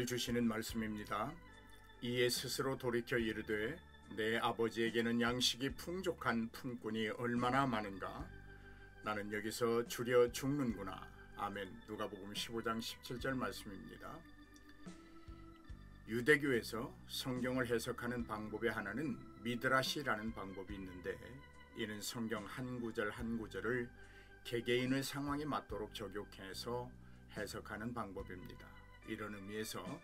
오늘 주시는 말씀입니다. 이에 스스로 돌이켜 이르되 내 아버지에게는 양식이 풍족한 품꾼이 얼마나 많은가. 나는 여기서 줄여 죽는구나. 아멘. 누가복음 15장 17절 말씀입니다. 유대교에서 성경을 해석하는 방법의 하나는 미드라시라는 방법이 있는데, 이는 성경 한 구절 한 구절을 개개인의 상황에 맞도록 적용해서 해석하는 방법입니다. 이런 의미에서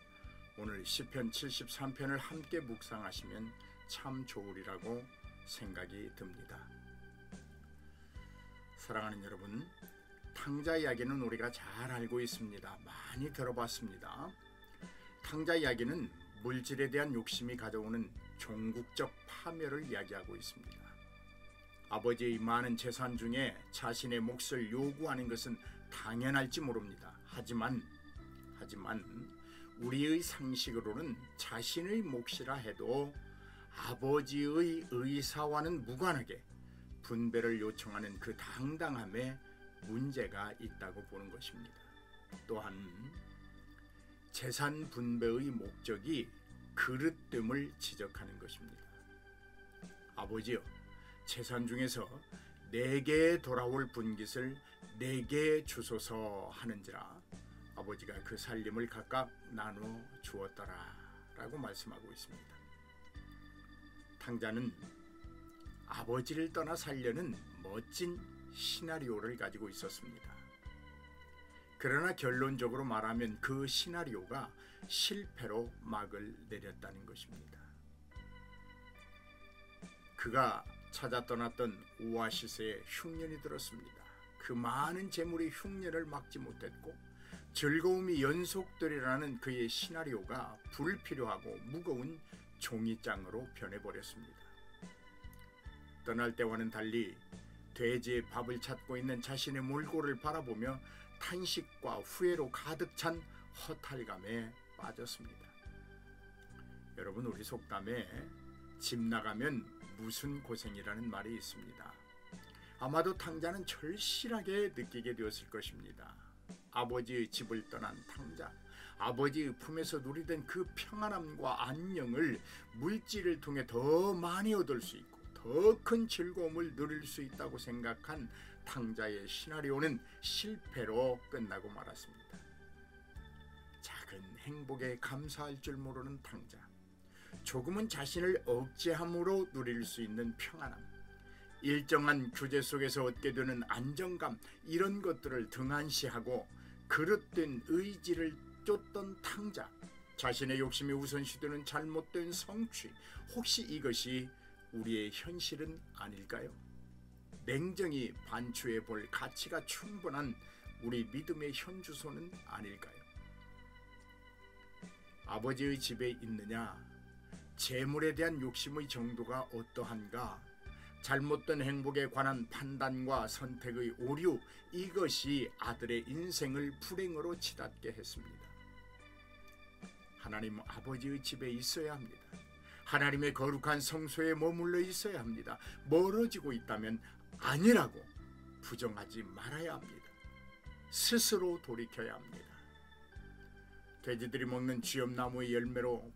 오늘 시편 73편을 함께 묵상하시면 참 좋으리라고 생각이 듭니다. 사랑하는 여러분, 탕자 이야기는 우리가 잘 알고 있습니다. 많이 들어봤습니다. 탕자 이야기는 물질에 대한 욕심이 가져오는 종국적 파멸을 이야기하고 있습니다. 아버지의 많은 재산 중에 자신의 몫을 요구하는 것은 당연할지 모릅니다. 하지만 우리의 상식으로는 자신의 몫이라 해도 아버지의 의사와는 무관하게 분배를 요청하는 그 당당함에 문제가 있다고 보는 것입니다. 또한 재산 분배의 목적이 그릇됨을 지적하는 것입니다. 아버지여, 재산 중에서 내게 돌아올 분깃을 내게 주소서 하는지라. 아버지가 그 살림을 각각 나누어 주었더라 라고 말씀하고 있습니다. 탕자는 아버지를 떠나 살려는 멋진 시나리오를 가지고 있었습니다. 그러나 결론적으로 말하면 그 시나리오가 실패로 막을 내렸다는 것입니다. 그가 찾아 떠났던 오아시스에 흉년이 들었습니다. 그 많은 재물이 흉년을 막지 못했고 즐거움이 연속되리라는 그의 시나리오가 불필요하고 무거운 종이장으로 변해버렸습니다. 떠날 때와는 달리 돼지의 밥을 찾고 있는 자신의 몰골을 바라보며 탄식과 후회로 가득 찬 허탈감에 빠졌습니다. 여러분, 우리 속담에 집 나가면 무슨 고생이라는 말이 있습니다. 아마도 탕자는 절실하게 느끼게 되었을 것입니다. 아버지의 집을 떠난 탕자, 아버지의 품에서 누리던 그 평안함과 안녕을 물질을 통해 더 많이 얻을 수 있고 더 큰 즐거움을 누릴 수 있다고 생각한 탕자의 시나리오는 실패로 끝나고 말았습니다. 작은 행복에 감사할 줄 모르는 탕자, 조금은 자신을 억제함으로 누릴 수 있는 평안함, 일정한 규제 속에서 얻게 되는 안정감, 이런 것들을 등한시하고 그릇된 의지를 쫓던 탕자, 자신의 욕심이 우선시되는 잘못된 성취, 혹시 이것이 우리의 현실은 아닐까요? 냉정히 반추해 볼 가치가 충분한 우리 믿음의 현주소는 아닐까요? 아버지의 집에 있느냐? 재물에 대한 욕심의 정도가 어떠한가? 잘못된 행복에 관한 판단과 선택의 오류, 이것이 아들의 인생을 불행으로 치닫게 했습니다. 하나님 아버지의 집에 있어야 합니다. 하나님의 거룩한 성소에 머물러 있어야 합니다. 멀어지고 있다면 아니라고 부정하지 말아야 합니다. 스스로 돌이켜야 합니다. 돼지들이 먹는 쥐엄나무의 열매로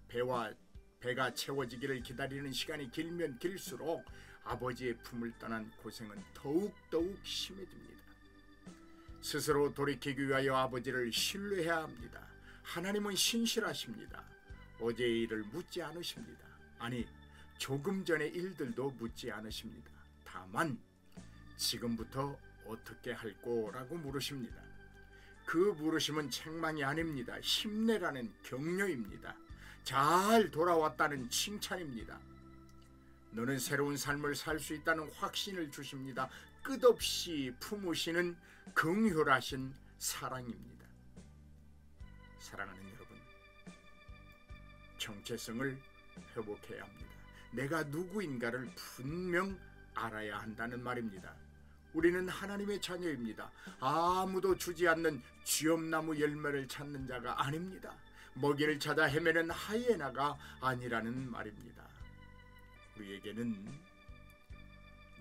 배가 채워지기를 기다리는 시간이 길면 길수록 아버지의 품을 떠난 고생은 더욱 심해집니다. 스스로 돌이키기 위하여 아버지를 신뢰해야 합니다. 하나님은 신실하십니다. 어제의 일을 묻지 않으십니다. 아니, 조금 전의 일들도 묻지 않으십니다. 다만 지금부터 어떻게 할 거라고 물으십니다. 그 물으심은 책망이 아닙니다. 힘내라는 격려입니다. 잘 돌아왔다는 칭찬입니다. 너는 새로운 삶을 살 수 있다는 확신을 주십니다. 끝없이 품으시는 긍휼하신 사랑입니다. 사랑하는 여러분, 정체성을 회복해야 합니다. 내가 누구인가를 분명 알아야 한다는 말입니다. 우리는 하나님의 자녀입니다. 아무도 주지 않는 쥐엄나무 열매를 찾는 자가 아닙니다. 먹이를 찾아 헤매는 하이에나가 아니라는 말입니다. 우리에게는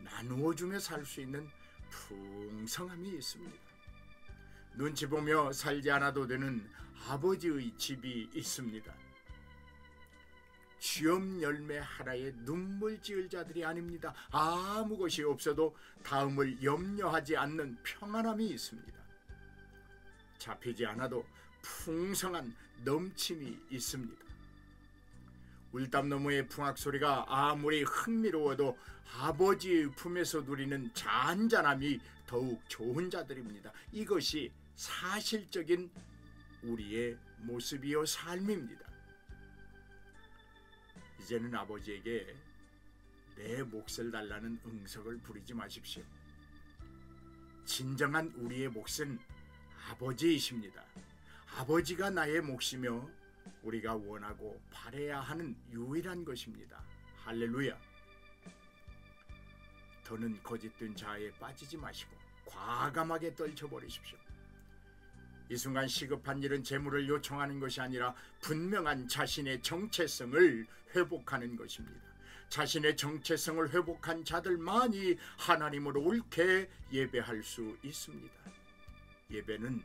나누어주며 살 수 있는 풍성함이 있습니다. 눈치 보며 살지 않아도 되는 아버지의 집이 있습니다. 취업 열매 하나에 눈물 지을 자들이 아닙니다. 아무 것이 없어도 다음을 염려하지 않는 평안함이 있습니다. 잡히지 않아도 풍성한 넘침이 있습니다. 울담 너머의 풍악 소리가 아무리 흥미로워도 아버지의 품에서 누리는 잔잔함이 더욱 좋은 자들입니다. 이것이 사실적인 우리의 모습이요 삶입니다. 이제는 아버지에게 내 몫을 달라는 응석을 부리지 마십시오. 진정한 우리의 몫은 아버지이십니다. 아버지가 나의 몫이며 우리가 원하고 바라야 하는 유일한 것입니다. 할렐루야. 더는 거짓된 자아에 빠지지 마시고 과감하게 떨쳐버리십시오. 이 순간 시급한 일은 재물을 요청하는 것이 아니라 분명한 자신의 정체성을 회복하는 것입니다. 자신의 정체성을 회복한 자들만이 하나님을 옳게 예배할 수 있습니다. 예배는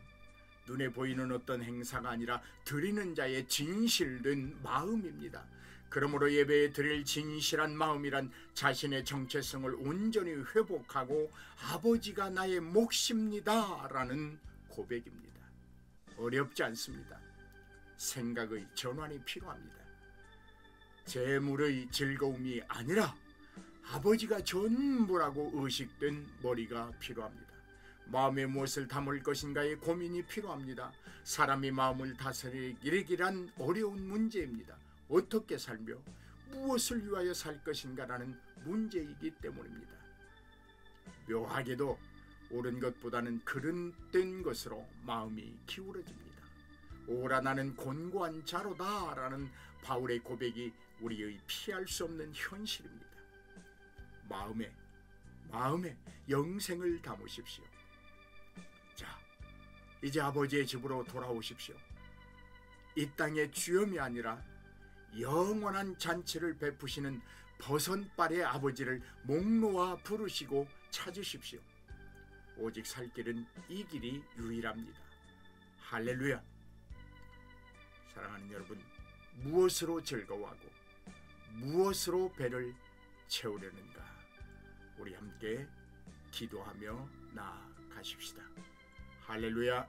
눈에 보이는 어떤 행사가 아니라 드리는 자의 진실된 마음입니다. 그러므로 예배에 드릴 진실한 마음이란 자신의 정체성을 온전히 회복하고 아버지가 나의 몫입니다 라는 고백입니다. 어렵지 않습니다. 생각의 전환이 필요합니다. 재물의 즐거움이 아니라 아버지가 전부라고 의식된 머리가 필요합니다. 마음에 무엇을 담을 것인가에 고민이 필요합니다. 사람이 마음을 다스리기란 어려운 문제입니다. 어떻게 살며 무엇을 위하여 살 것인가라는 문제이기 때문입니다. 묘하게도 옳은 것보다는 그릇된 것으로 마음이 기울어집니다. 오라 나는 곤고한 자로다 라는 바울의 고백이 우리의 피할 수 없는 현실입니다. 마음에 영생을 담으십시오. 자, 이제 아버지의 집으로 돌아오십시오. 이 땅의 주염이 아니라 영원한 잔치를 베푸시는 버선발의 아버지를 목 놓아 부르시고 찾으십시오. 오직 살 길은 이 길이 유일합니다. 할렐루야. 사랑하는 여러분, 무엇으로 즐거워하고 무엇으로 배를 채우려는가? 우리 함께 기도하며 나아가십시다. 할렐루야.